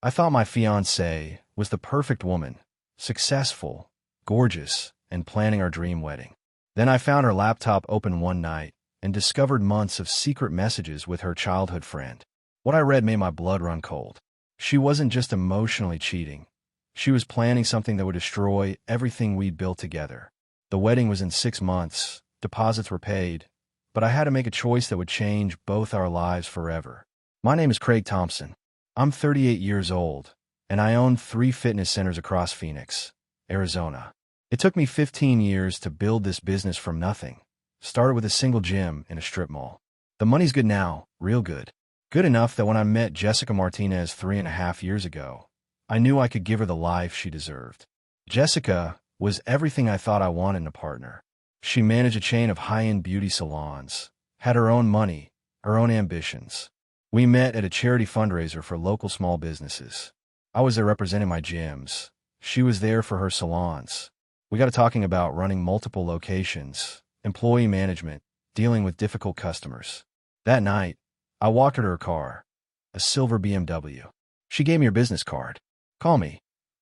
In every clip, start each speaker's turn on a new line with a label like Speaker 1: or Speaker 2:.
Speaker 1: I thought my fiancée was the perfect woman, successful, gorgeous, and planning our dream wedding. Then I found her laptop open one night and discovered months of secret messages with her childhood friend. What I read made my blood run cold. She wasn't just emotionally cheating. She was planning something that would destroy everything we'd built together. The wedding was in 6 months, deposits were paid, but I had to make a choice that would change both our lives forever. My name is Craig Thompson. I'm 38 years old, and I own 3 fitness centers across Phoenix, Arizona. It took me 15 years to build this business from nothing. Started with a single gym in a strip mall. The money's good now, real good. Good enough that when I met Jessica Martinez 3.5 years ago, I knew I could give her the life she deserved. Jessica was everything I thought I wanted in a partner. She managed a chain of high-end beauty salons, had her own money, her own ambitions. We met at a charity fundraiser for local small businesses. I was there representing my gyms. She was there for her salons. We got to talking about running multiple locations, employee management, dealing with difficult customers. That night, I walked her to her car, a silver BMW. She gave me her business card. "Call me,"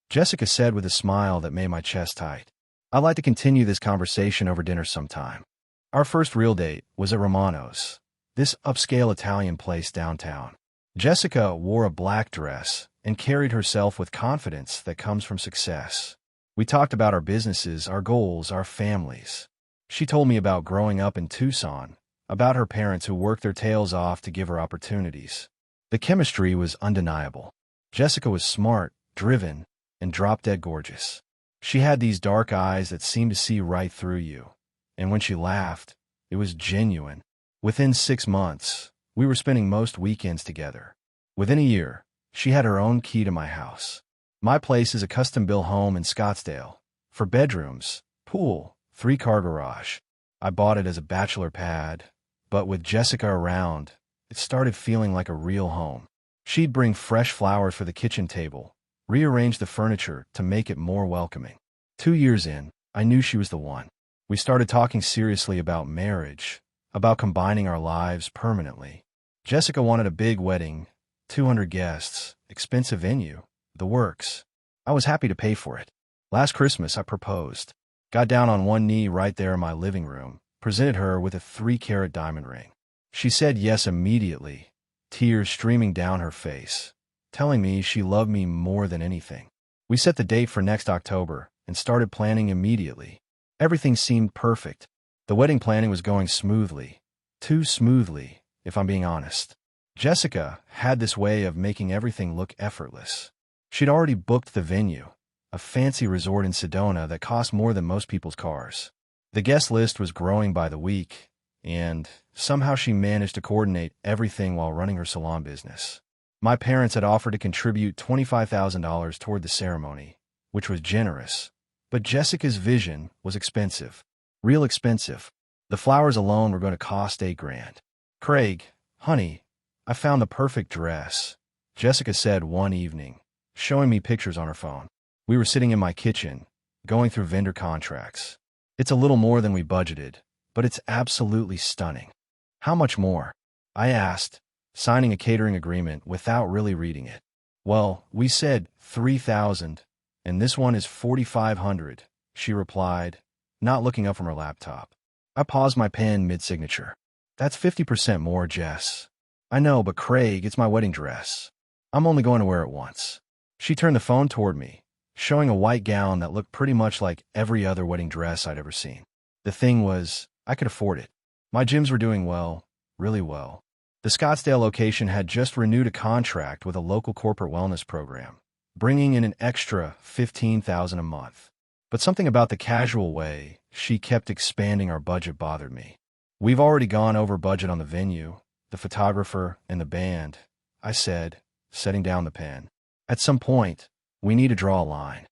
Speaker 1: Jessica said with a smile that made my chest tight. "I'd like to continue this conversation over dinner sometime." Our first real date was at Romano's, this upscale Italian place downtown. Jessica wore a black dress and carried herself with confidence that comes from success. We talked about our businesses, our goals, our families. She told me about growing up in Tucson, about her parents who worked their tails off to give her opportunities. The chemistry was undeniable. Jessica was smart, driven, and drop-dead gorgeous. She had these dark eyes that seemed to see right through you. And when she laughed, it was genuine. Within 6 months, we were spending most weekends together. Within a year, she had her own key to my house. My place is a custom-built home in Scottsdale. For bedrooms, pool, 3-car garage. I bought it as a bachelor pad, but with Jessica around, it started feeling like a real home. She'd bring fresh flowers for the kitchen table, rearrange the furniture to make it more welcoming. 2 years in, I knew she was the one. We started talking seriously about marriage, about combining our lives permanently. Jessica wanted a big wedding, 200 guests, expensive venue, the works. I was happy to pay for it. Last Christmas, I proposed. Got down on one knee right there in my living room, presented her with a 3-carat diamond ring. She said yes immediately, tears streaming down her face, telling me she loved me more than anything. We set the date for next October and started planning immediately. Everything seemed perfect. The wedding planning was going smoothly. Too smoothly, if I'm being honest. Jessica had this way of making everything look effortless. She'd already booked the venue, a fancy resort in Sedona that cost more than most people's cars. The guest list was growing by the week, and somehow she managed to coordinate everything while running her salon business. My parents had offered to contribute $25,000 toward the ceremony, which was generous. But Jessica's vision was expensive. Real expensive. The flowers alone were going to cost $8,000. "Craig, honey, I found the perfect dress," Jessica said one evening, showing me pictures on her phone. We were sitting in my kitchen, going through vendor contracts. "It's a little more than we budgeted, but it's absolutely stunning." "How much more?" I asked, signing a catering agreement without really reading it. "Well, we said $3,000, and this one is $4,500, she replied, not looking up from her laptop. I paused my pen mid-signature. "That's 50% more, Jess." "I know, but Craig, it's my wedding dress. I'm only going to wear it once." She turned the phone toward me, showing a white gown that looked pretty much like every other wedding dress I'd ever seen. The thing was, I could afford it. My gyms were doing well, really well. The Scottsdale location had just renewed a contract with a local corporate wellness program, bringing in an extra $15,000 a month. But something about the casual way she kept expanding our budget bothered me. "We've already gone over budget on the venue, the photographer, and the band," I said, setting down the pen. "At some point, we need to draw a line."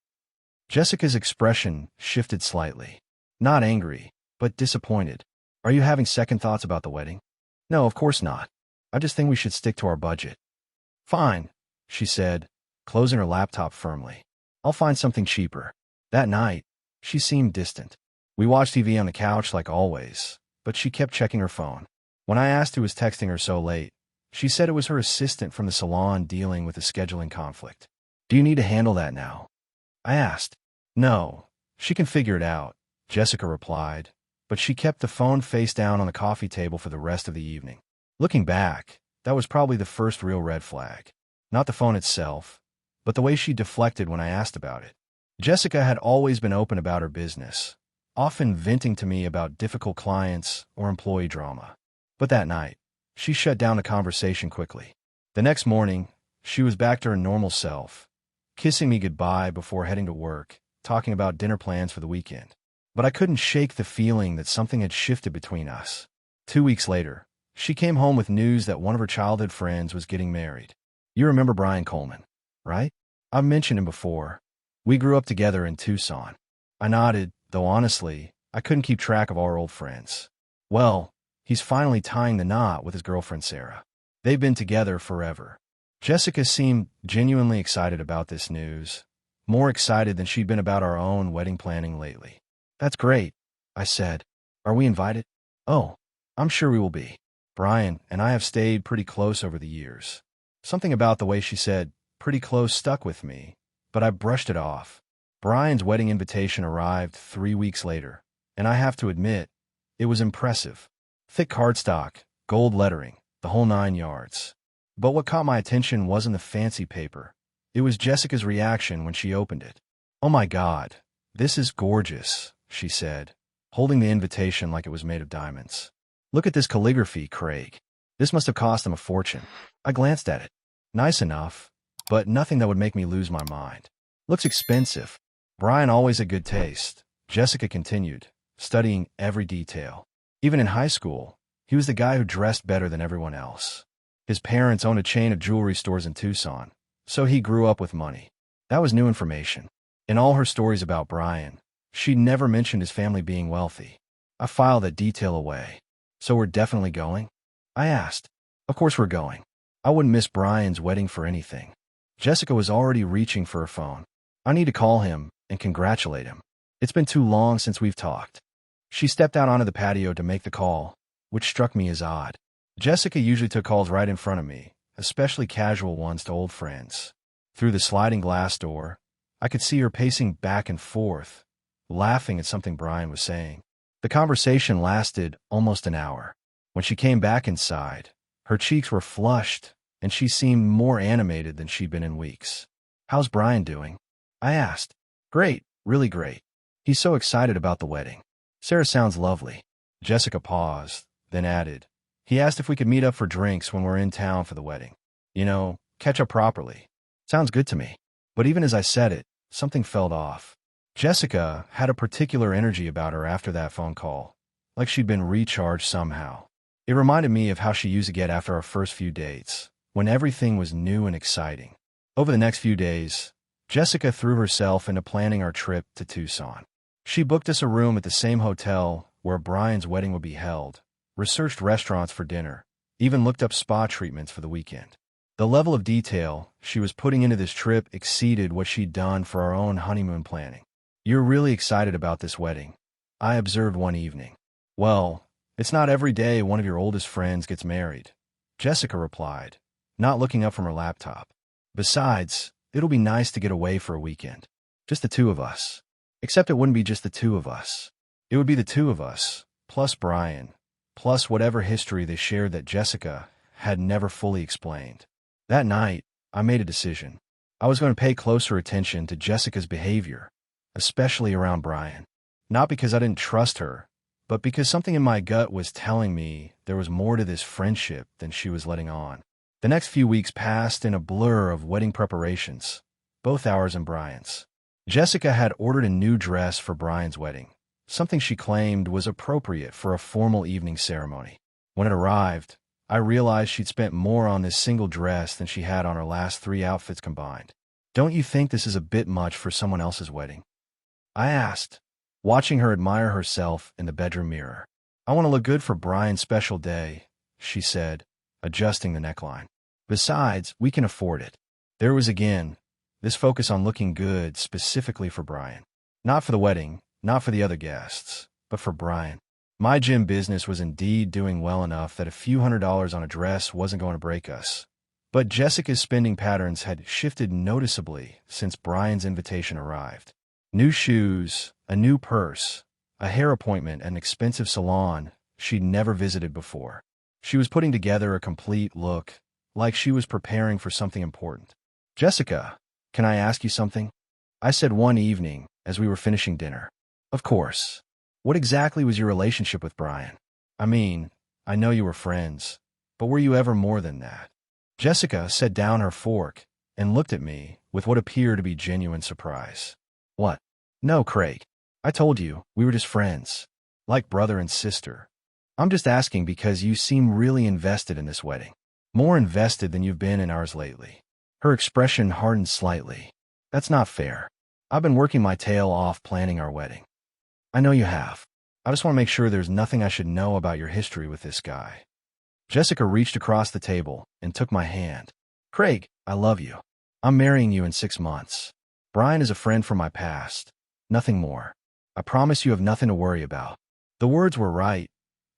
Speaker 1: Jessica's expression shifted slightly. Not angry, but disappointed. "Are you having second thoughts about the wedding?" "No, of course not. I just think we should stick to our budget." "Fine," she said, closing her laptop firmly. "I'll find something cheaper." That night, she seemed distant. We watched TV on the couch like always, but she kept checking her phone. When I asked who was texting her so late, She said it was her assistant from the salon dealing with a scheduling conflict. Do you need to handle that now? I asked. No, she can figure it out, Jessica replied, but she kept the phone face down on the coffee table for the rest of the evening. Looking back, that was probably the first real red flag. Not the phone itself, but the way she deflected when I asked about it. Jessica had always been open about her business, often venting to me about difficult clients or employee drama. But that night, she shut down the conversation quickly. The next morning, she was back to her normal self, kissing me goodbye before heading to work, talking about dinner plans for the weekend. But I couldn't shake the feeling that something had shifted between us. 2 weeks later, she came home with news that one of her childhood friends was getting married. You remember Brian Coleman, right? I've mentioned him before. We grew up together in Tucson. I nodded, though honestly, I couldn't keep track of our old friends. Well, he's finally tying the knot with his girlfriend Sarah. They've been together forever. Jessica seemed genuinely excited about this news, more excited than she'd been about our own wedding planning lately. That's great, I said. Are we invited? Oh, I'm sure we will be. Brian and I have stayed pretty close over the years. Something about the way she said pretty close stuck with me, but I brushed it off. Brian's wedding invitation arrived 3 weeks later, and I have to admit, it was impressive. Thick cardstock, gold lettering, the whole 9 yards. But what caught my attention wasn't the fancy paper. It was Jessica's reaction when she opened it. Oh my God, this is gorgeous, she said, holding the invitation like it was made of diamonds. Look at this calligraphy, Craig. This must have cost him a fortune. I glanced at it. Nice enough, but nothing that would make me lose my mind. Looks expensive. Brian always had good taste, Jessica continued, studying every detail. Even in high school, he was the guy who dressed better than everyone else. His parents owned a chain of jewelry stores in Tucson, so he grew up with money. That was new information. In all her stories about Brian, she never mentioned his family being wealthy. I filed that detail away. So we're definitely going? I asked. Of course we're going. I wouldn't miss Brian's wedding for anything. Jessica was already reaching for her phone. I need to call him and congratulate him. It's been too long since we've talked. She stepped out onto the patio to make the call, which struck me as odd. Jessica usually took calls right in front of me, especially casual ones to old friends. Through the sliding glass door, I could see her pacing back and forth, laughing at something Brian was saying. The conversation lasted almost an hour. When she came back inside, her cheeks were flushed, and she seemed more animated than she'd been in weeks. How's Brian doing? I asked. Great, really great. He's so excited about the wedding. Sarah sounds lovely. Jessica paused, then added, he asked if we could meet up for drinks when we're in town for the wedding. You know, catch up properly. Sounds good to me. But even as I said it, something felt off. Jessica had a particular energy about her after that phone call, like she'd been recharged somehow. It reminded me of how she used to get after our first few dates, when everything was new and exciting. Over the next few days, Jessica threw herself into planning our trip to Tucson. She booked us a room at the same hotel where Brian's wedding would be held, researched restaurants for dinner, even looked up spa treatments for the weekend. The level of detail she was putting into this trip exceeded what she'd done for our own honeymoon planning. You're really excited about this wedding, I observed one evening. Well, it's not every day one of your oldest friends gets married, Jessica replied, not looking up from her laptop. Besides, it'll be nice to get away for a weekend. Just the two of us. Except it wouldn't be just the two of us. It would be the two of us, plus Brian, plus whatever history they shared that Jessica had never fully explained. That night, I made a decision. I was going to pay closer attention to Jessica's behavior, especially around Brian. Not because I didn't trust her, but because something in my gut was telling me there was more to this friendship than she was letting on. The next few weeks passed in a blur of wedding preparations, both ours and Brian's. Jessica had ordered a new dress for Brian's wedding, something she claimed was appropriate for a formal evening ceremony. When it arrived, I realized she'd spent more on this single dress than she had on her last 3 outfits combined. Don't you think this is a bit much for someone else's wedding? I asked, watching her admire herself in the bedroom mirror. I want to look good for Brian's special day, she said, adjusting the neckline. Besides, we can afford it. There was again this focus on looking good specifically for Brian. Not for the wedding, not for the other guests, but for Brian. My gym business was indeed doing well enough that a few $100s on a dress wasn't going to break us. But Jessica's spending patterns had shifted noticeably since Brian's invitation arrived. New shoes, a new purse, a hair appointment at an expensive salon she'd never visited before. She was putting together a complete look, like she was preparing for something important. "Jessica, can I ask you something?" I said one evening as we were finishing dinner. "Of course. What exactly was your relationship with Brian? I mean, I know you were friends, but were you ever more than that?" Jessica set down her fork and looked at me with what appeared to be genuine surprise. "What? No, Craig. I told you, we were just friends. Like brother and sister. I'm just asking because you seem really invested in this wedding. More invested than you've been in ours lately." Her expression hardened slightly. "That's not fair. I've been working my tail off planning our wedding." "I know you have. I just want to make sure there's nothing I should know about your history with this guy." Jessica reached across the table and took my hand. "Craig, I love you. I'm marrying you in 6 months. Brian is a friend from my past. Nothing more. I promise you have nothing to worry about." The words were right,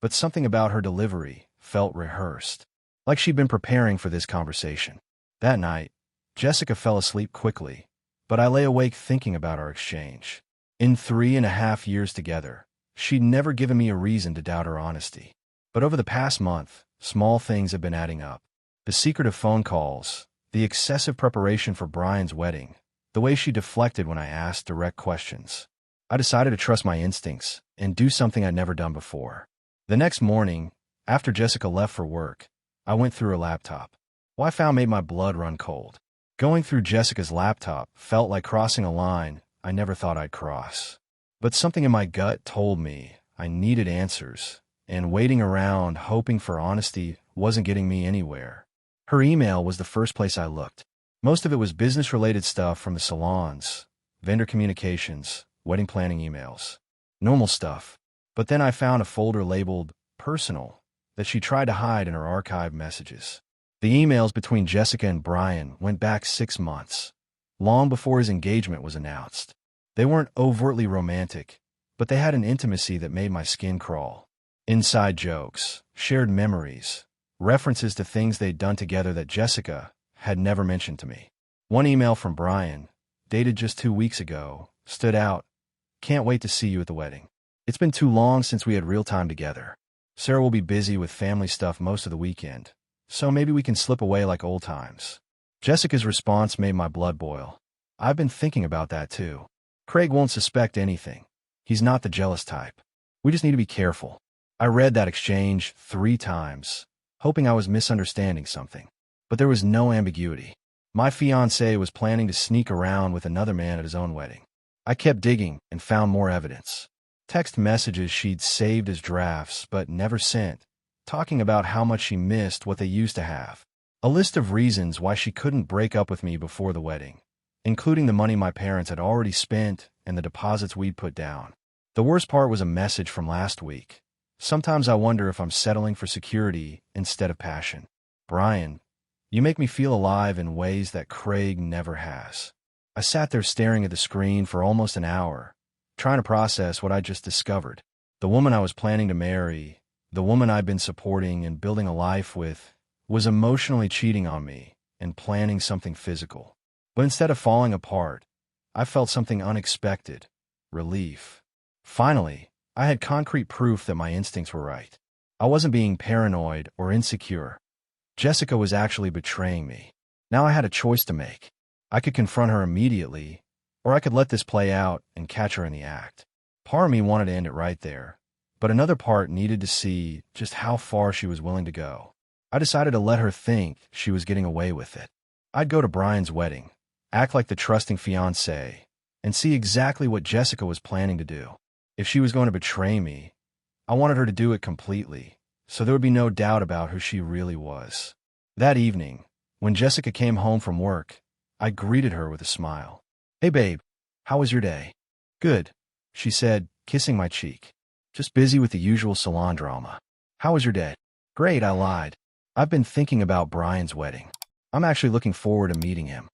Speaker 1: but something about her delivery felt rehearsed, like she'd been preparing for this conversation. That night, Jessica fell asleep quickly, but I lay awake thinking about our exchange. In 3.5 years together, she'd never given me a reason to doubt her honesty. But over the past month, small things have been adding up. The secretive phone calls, the excessive preparation for Brian's wedding, the way she deflected when I asked direct questions. I decided to trust my instincts and do something I'd never done before. The next morning, after Jessica left for work, I went through her laptop. What I found made my blood run cold. Going through Jessica's laptop felt like crossing a line I never thought I'd cross. But something in my gut told me I needed answers, and waiting around hoping for honesty wasn't getting me anywhere. Her email was the first place I looked. Most of it was business-related stuff from the salons, vendor communications, wedding planning emails. Normal stuff. But then I found a folder labeled personal that she tried to hide in her archived messages. The emails between Jessica and Brian went back 6 months, long before his engagement was announced. They weren't overtly romantic, but they had an intimacy that made my skin crawl. Inside jokes, shared memories, references to things they'd done together that Jessica had never mentioned to me. One email from Brian, dated just 2 weeks ago, stood out. "Can't wait to see you at the wedding. It's been too long since we had real time together. Sarah will be busy with family stuff most of the weekend, so maybe we can slip away like old times." Jessica's response made my blood boil. "I've been thinking about that too. Craig won't suspect anything. He's not the jealous type. We just need to be careful." I read that exchange 3 times, hoping I was misunderstanding something. But there was no ambiguity. My fiancé was planning to sneak around with another man at his own wedding. I kept digging and found more evidence. Text messages she'd saved as drafts but never sent, talking about how much she missed what they used to have. A list of reasons why she couldn't break up with me before the wedding, including the money my parents had already spent and the deposits we'd put down. The worst part was a message from last week. "Sometimes I wonder if I'm settling for security instead of passion. Brian, you make me feel alive in ways that Craig never has." I sat there staring at the screen for almost an hour, trying to process what I just discovered. The woman I was planning to marry, the woman I'd been supporting and building a life with, was emotionally cheating on me and planning something physical. But instead of falling apart, I felt something unexpected: relief. Finally, I had concrete proof that my instincts were right. I wasn't being paranoid or insecure. Jessica was actually betraying me. Now I had a choice to make. I could confront her immediately, or I could let this play out and catch her in the act. Part of me wanted to end it right there, but another part needed to see just how far she was willing to go. I decided to let her think she was getting away with it. I'd go to Brian's wedding, act like the trusting fiancé, and see exactly what Jessica was planning to do. If she was going to betray me, I wanted her to do it completely, so there would be no doubt about who she really was. That evening, when Jessica came home from work, I greeted her with a smile. "Hey babe, how was your day?" "Good," she said, kissing my cheek. "Just busy with the usual salon drama." "How was your day?" "Great," I lied. "I've been thinking about Brian's wedding. I'm actually looking forward to meeting him."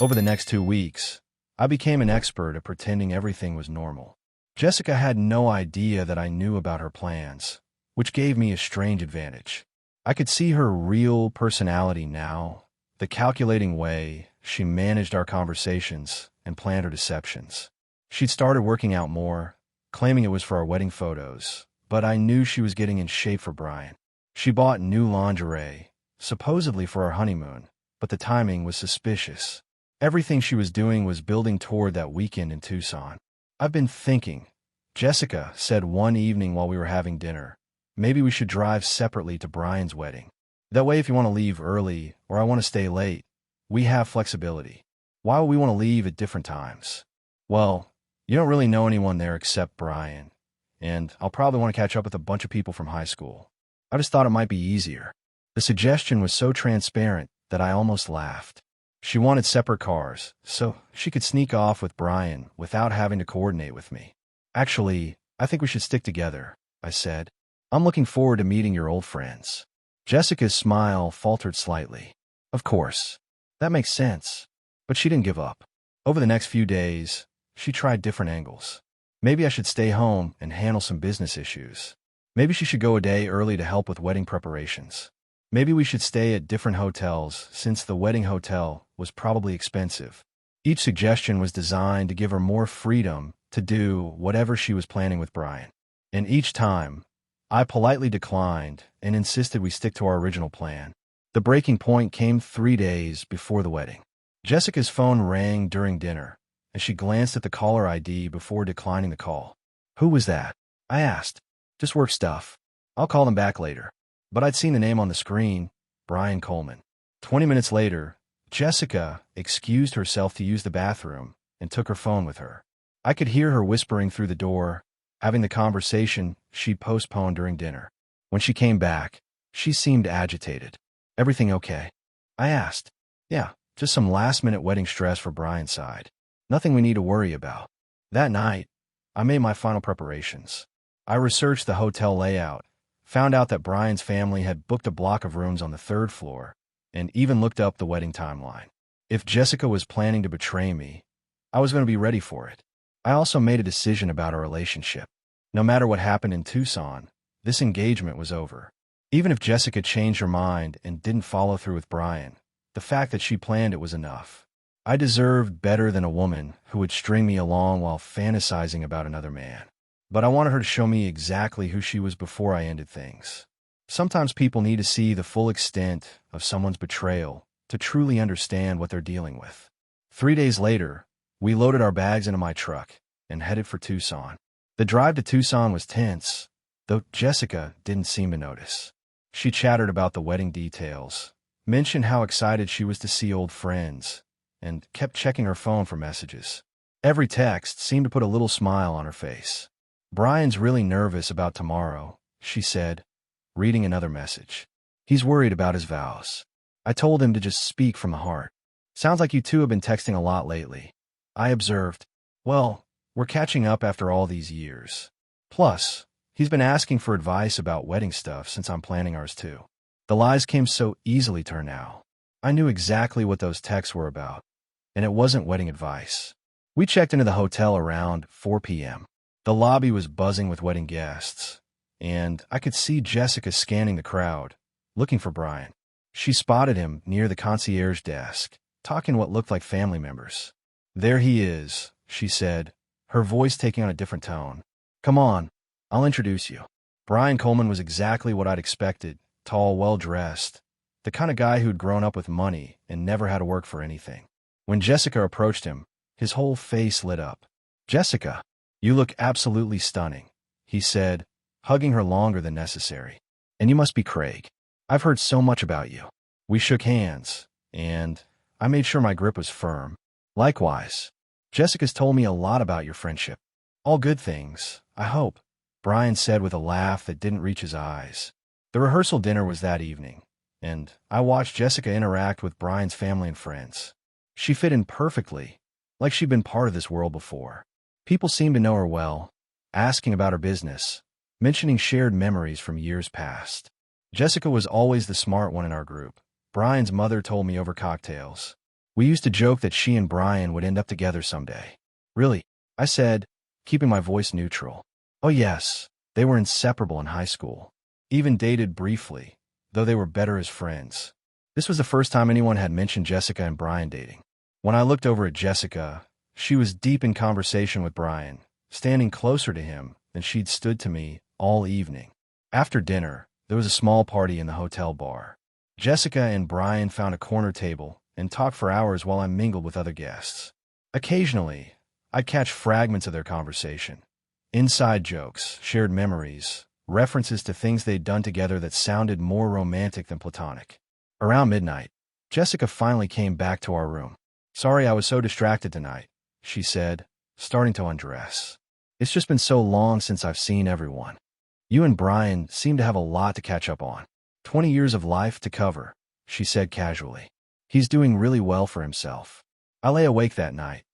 Speaker 1: Over the next 2 weeks, I became an expert at pretending everything was normal. Jessica had no idea that I knew about her plans, which gave me a strange advantage. I could see her real personality now, the calculating way she managed our conversations and planned her deceptions. She'd started working out more, claiming it was for our wedding photos, but I knew she was getting in shape for Brian. She bought new lingerie, supposedly for our honeymoon, but the timing was suspicious. Everything she was doing was building toward that weekend in Tucson. "I've been thinking," Jessica said one evening while we were having dinner. "Maybe we should drive separately to Brian's wedding. That way if you want to leave early or I want to stay late, we have flexibility. Why would we want to leave at different times?" "Well, you don't really know anyone there except Brian, and I'll probably want to catch up with a bunch of people from high school. I just thought it might be easier." The suggestion was so transparent that I almost laughed. She wanted separate cars, so she could sneak off with Brian without having to coordinate with me. "Actually, I think we should stick together," I said. "I'm looking forward to meeting your old friends." Jessica's smile faltered slightly. "Of course. That makes sense." But she didn't give up. Over the next few days, she tried different angles. Maybe I should stay home and handle some business issues. Maybe she should go a day early to help with wedding preparations. Maybe we should stay at different hotels since the wedding hotel was probably expensive. Each suggestion was designed to give her more freedom to do whatever she was planning with Brian. And each time, I politely declined and insisted we stick to our original plan. The breaking point came 3 days before the wedding. Jessica's phone rang during dinner, and she glanced at the caller ID before declining the call. "Who was that?" I asked. "Just work stuff. I'll call them back later." But I'd seen the name on the screen, Brian Coleman. 20 minutes later, Jessica excused herself to use the bathroom and took her phone with her. I could hear her whispering through the door, having the conversation she'd postponed during dinner. When she came back, she seemed agitated. "Everything okay?" I asked. "Yeah, just some last-minute wedding stress for Brian's side. Nothing we need to worry about." That night, I made my final preparations. I researched the hotel layout, found out that Brian's family had booked a block of rooms on the 3rd floor, and even looked up the wedding timeline. If Jessica was planning to betray me, I was going to be ready for it. I also made a decision about our relationship. No matter what happened in Tucson, this engagement was over. Even if Jessica changed her mind and didn't follow through with Brian, the fact that she planned it was enough. I deserved better than a woman who would string me along while fantasizing about another man. But I wanted her to show me exactly who she was before I ended things. Sometimes people need to see the full extent of someone's betrayal to truly understand what they're dealing with. 3 days later, we loaded our bags into my truck and headed for Tucson. The drive to Tucson was tense, though Jessica didn't seem to notice. She chattered about the wedding details, mentioned how excited she was to see old friends, and kept checking her phone for messages. Every text seemed to put a little smile on her face. "Brian's really nervous about tomorrow," she said, reading another message. "He's worried about his vows. I told him to just speak from the heart. Sounds like you two have been texting a lot lately." I observed. "Well, we're catching up after all these years. Plus, he's been asking for advice about wedding stuff since I'm planning ours too." The lies came so easily to her now. I knew exactly what those texts were about, and it wasn't wedding advice. We checked into the hotel around 4 p.m. The lobby was buzzing with wedding guests, and I could see Jessica scanning the crowd, looking for Brian. She spotted him near the concierge desk, talking to what looked like family members. "There he is," she said, her voice taking on a different tone. "Come on, I'll introduce you." Brian Coleman was exactly what I'd expected, tall, well-dressed, the kind of guy who'd grown up with money and never had to work for anything. When Jessica approached him, his whole face lit up. "Jessica, you look absolutely stunning," he said, hugging her longer than necessary. "And you must be Craig. I've heard so much about you." We shook hands, and I made sure my grip was firm. "Likewise. Jessica's told me a lot about your friendship." "All good things, I hope," Brian said with a laugh that didn't reach his eyes. The rehearsal dinner was that evening, and I watched Jessica interact with Brian's family and friends. She fit in perfectly, like she'd been part of this world before. People seemed to know her well, asking about her business, mentioning shared memories from years past. Jessica was always the smart one in our group. Brian's mother told me over cocktails. We used to joke that she and Brian would end up together someday. "Really?" I said, keeping my voice neutral. Oh yes, they were inseparable in high school. Even dated briefly, though they were better as friends. This was the first time anyone had mentioned Jessica and Brian dating. When I looked over at Jessica, she was deep in conversation with Brian, standing closer to him than she'd stood to me all evening. After dinner, there was a small party in the hotel bar. Jessica and Brian found a corner table and talked for hours while I mingled with other guests. Occasionally, I'd catch fragments of their conversation. Inside jokes, shared memories, references to things they'd done together that sounded more romantic than platonic. Around midnight, Jessica finally came back to our room. "Sorry I was so distracted tonight," she said, starting to undress. "It's just been so long since I've seen everyone. You and Brian seem to have a lot to catch up on. 20 years of life to cover," she said casually. "He's doing really well for himself." I lay awake that night,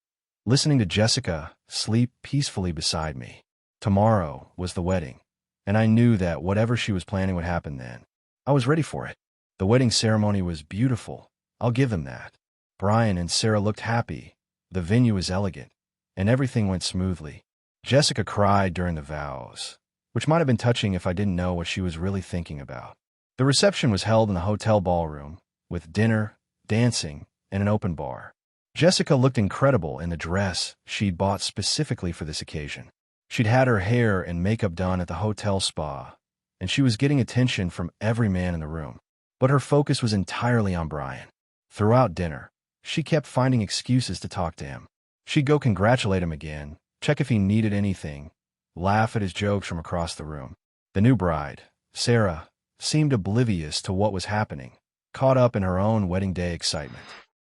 Speaker 1: listening to Jessica sleep peacefully beside me. Tomorrow was the wedding, and I knew that whatever she was planning would happen then. I was ready for it. The wedding ceremony was beautiful, I'll give them that. Brian and Sarah looked happy, the venue was elegant, and everything went smoothly. Jessica cried during the vows, which might have been touching if I didn't know what she was really thinking about. The reception was held in the hotel ballroom, with dinner, dancing, and an open bar. Jessica looked incredible in the dress she'd bought specifically for this occasion. She'd had her hair and makeup done at the hotel spa, and she was getting attention from every man in the room. But her focus was entirely on Brian. Throughout dinner, she kept finding excuses to talk to him. She'd go congratulate him again, check if he needed anything, laugh at his jokes from across the room. The new bride, Sarah, seemed oblivious to what was happening, caught up in her own wedding day excitement.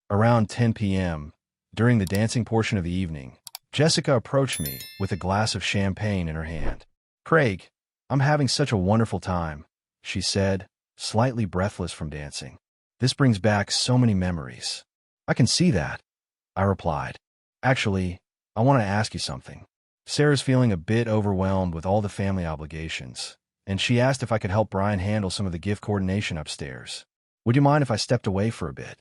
Speaker 1: Around 10 p.m., during the dancing portion of the evening, Jessica approached me with a glass of champagne in her hand. "Craig, I'm having such a wonderful time," she said, slightly breathless from dancing. "This brings back so many memories." "I can see that," I replied. "Actually, I want to ask you something." Sarah's feeling a bit overwhelmed with all the family obligations, and she asked if I could help Brian handle some of the gift coordination upstairs. "Would you mind if I stepped away for a bit?"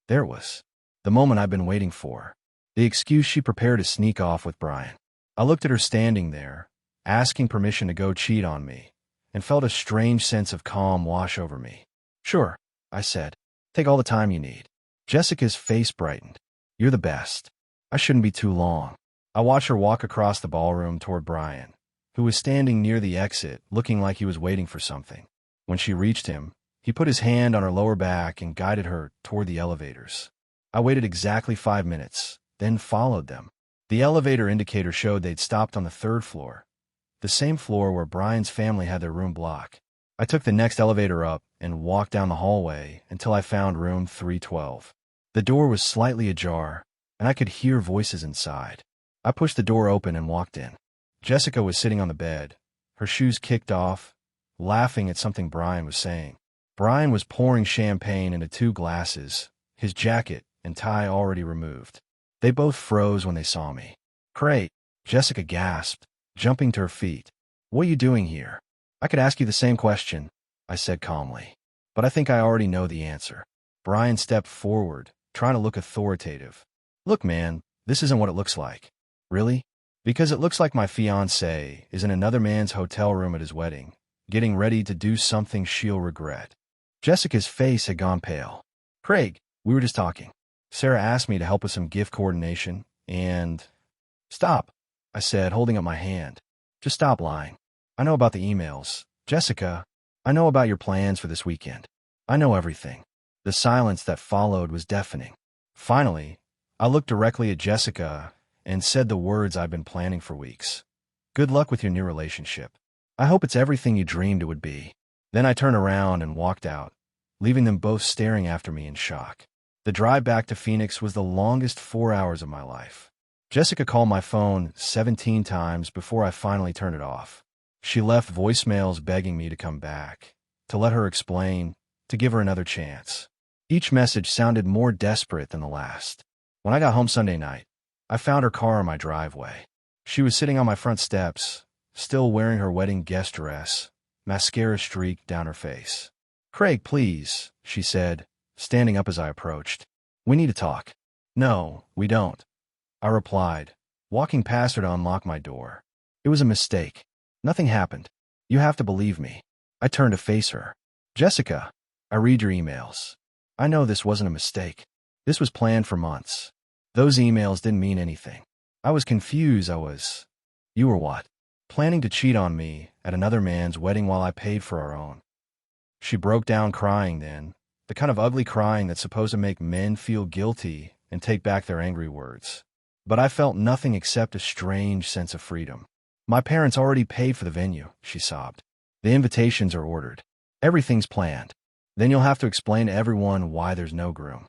Speaker 1: There it was, the moment I'd been waiting for, the excuse she prepared to sneak off with Brian. I looked at her standing there, asking permission to go cheat on me, and felt a strange sense of calm wash over me. "Sure," I said. "Take all the time you need." Jessica's face brightened. "You're the best. I shouldn't be too long." I watched her walk across the ballroom toward Brian, who was standing near the exit, looking like he was waiting for something. When she reached him, he put his hand on her lower back and guided her toward the elevators. I waited exactly 5 minutes, then followed them. The elevator indicator showed they'd stopped on the 3rd floor, the same floor where Brian's family had their room block. I took the next elevator up and walked down the hallway until I found room 312. The door was slightly ajar, and I could hear voices inside. I pushed the door open and walked in. Jessica was sitting on the bed, her shoes kicked off, laughing at something Brian was saying. Brian was pouring champagne into 2 glasses, his jacket and tie already removed. They both froze when they saw me. "Great," Jessica gasped, jumping to her feet. "What are you doing here?" "I could ask you the same question," I said calmly, "but I think I already know the answer." Brian stepped forward, trying to look authoritative. "Look, man, this isn't what it looks like." "Really?" "Because it looks like my fiancée is in another man's hotel room at his wedding, getting ready to do something she'll regret." Jessica's face had gone pale. "Craig, we were just talking. Sarah asked me to help with some gift coordination, and—" "Stop," I said, holding up my hand. "Just stop lying. I know about the emails. Jessica, I know about your plans for this weekend. I know everything." The silence that followed was deafening. Finally, I looked directly at Jessica and said the words I've been planning for weeks. "Good luck with your new relationship. I hope it's everything you dreamed it would be." Then I turned around and walked out, leaving them both staring after me in shock. The drive back to Phoenix was the longest 4 hours of my life. Jessica called my phone 17 times before I finally turned it off. She left voicemails begging me to come back, to let her explain, to give her another chance. Each message sounded more desperate than the last. When I got home Sunday night, I found her car in my driveway. She was sitting on my front steps, still wearing her wedding guest dress, mascara streaked down her face. "Craig, please," she said, standing up as I approached. "We need to talk." "No, we don't," I replied, walking past her to unlock my door. It was a mistake. Nothing happened. You have to believe me. I turned to face her. Jessica, I read your emails. I know this wasn't a mistake. This was planned for months. Those emails didn't mean anything. I was confused. You were what? Planning to cheat on me at another man's wedding while I paid for our own. She broke down crying then, the kind of ugly crying that's supposed to make men feel guilty and take back their angry words. But I felt nothing except a strange sense of freedom. My parents already paid for the venue, she sobbed. The invitations are ordered. Everything's planned. Then you'll have to explain to everyone why there's no groom.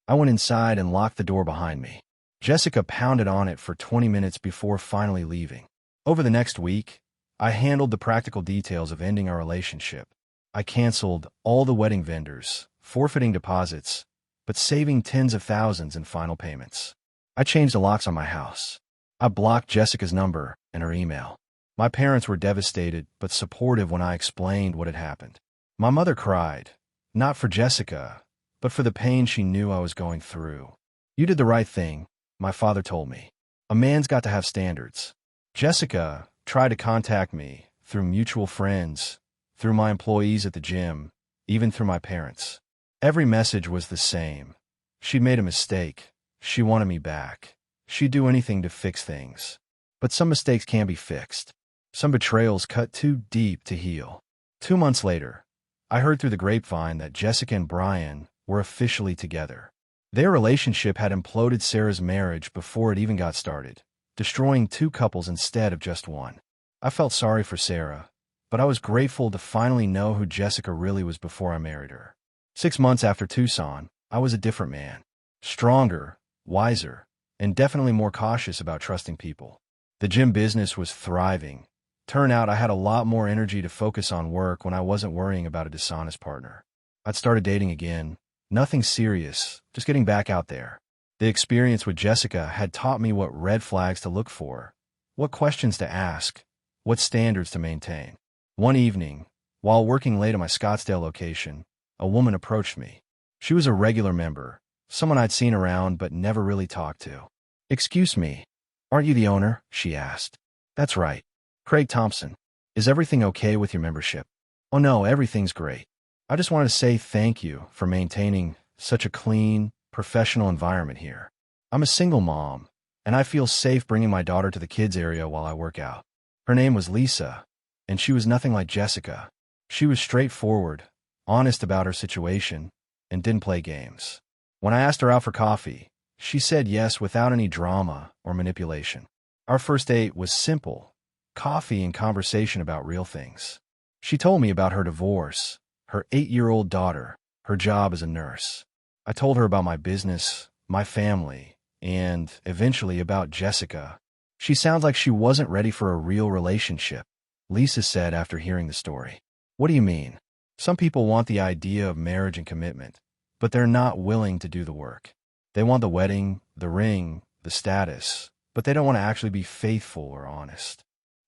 Speaker 1: I went inside and locked the door behind me. Jessica pounded on it for 20 minutes before finally leaving. Over the next week, I handled the practical details of ending our relationship. I canceled all the wedding vendors, forfeiting deposits, but saving tens of thousands in final payments. I changed the locks on my house. I blocked Jessica's number and her email. My parents were devastated but supportive when I explained what had happened. My mother cried, not for Jessica, but for the pain she knew I was going through. You did the right thing, my father told me. A man's got to have standards. Jessica tried to contact me through mutual friends, through my employees at the gym, even through my parents. Every message was the same. She'd made a mistake. She wanted me back. She'd do anything to fix things. But some mistakes can't be fixed. Some betrayals cut too deep to heal. 2 months later, I heard through the grapevine that Jessica and Brian were officially together. Their relationship had imploded Sarah's marriage before it even got started, destroying 2 couples instead of just one. I felt sorry for Sarah, but I was grateful to finally know who Jessica really was before I married her. 6 months after Tucson, I was a different man. Stronger, wiser, and definitely more cautious about trusting people. The gym business was thriving. Turned out I had a lot more energy to focus on work when I wasn't worrying about a dishonest partner. I'd started dating again. Nothing serious, just getting back out there. The experience with Jessica had taught me what red flags to look for, what questions to ask, what standards to maintain. One evening, while working late at my Scottsdale location, a woman approached me. She was a regular member, someone I'd seen around but never really talked to. "Excuse me, aren't you the owner?" she asked. "That's right. Craig Thompson. Is everything okay with your membership?" "Oh no, everything's great. I just wanted to say thank you for maintaining such a clean, professional environment here. I'm a single mom, and I feel safe bringing my daughter to the kids area while I work out." Her name was Lisa, and she was nothing like Jessica. She was straightforward, honest about her situation, and didn't play games. When I asked her out for coffee, she said yes without any drama or manipulation. Our first date was simple, coffee and conversation about real things. She told me about her divorce, her 8-year-old daughter, her job as a nurse. I told her about my business, my family, and eventually about Jessica. "She sounds like she wasn't ready for a real relationship," Lisa said after hearing the story. "What do you mean?" "Some people want the idea of marriage and commitment, but they're not willing to do the work. They want the wedding, the ring, the status, but they don't want to actually be faithful or honest."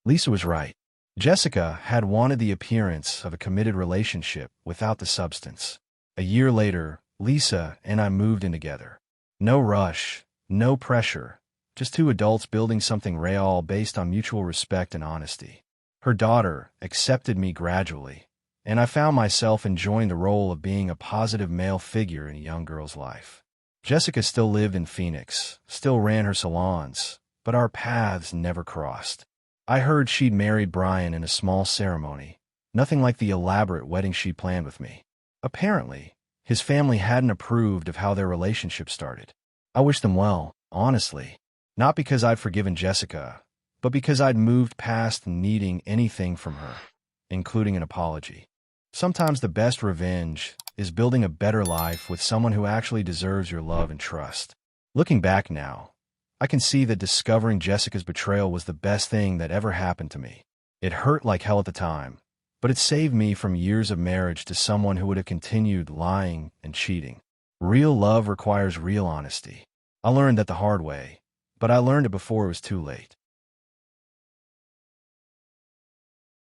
Speaker 1: Lisa was right. Jessica had wanted the appearance of a committed relationship without the substance. A year later, Lisa and I moved in together. No rush, no pressure, just 2 adults building something real based on mutual respect and honesty. Her daughter accepted me gradually, and I found myself enjoying the role of being a positive male figure in a young girl's life. Jessica still lived in Phoenix, still ran her salons, but our paths never crossed. I heard she'd married Brian in a small ceremony, nothing like the elaborate wedding she planned with me. Apparently, his family hadn't approved of how their relationship started. I wished them well, honestly, not because I'd forgiven Jessica, but because I'd moved past needing anything from her, including an apology. Sometimes the best revenge is building a better life with someone who actually deserves your love and trust. Looking back now, I can see that discovering Jessica's betrayal was the best thing that ever happened to me. It hurt like hell at the time, but it saved me from years of marriage to someone who would have continued lying and cheating. Real love requires real honesty. I learned that the hard way, but I learned it before it was too late.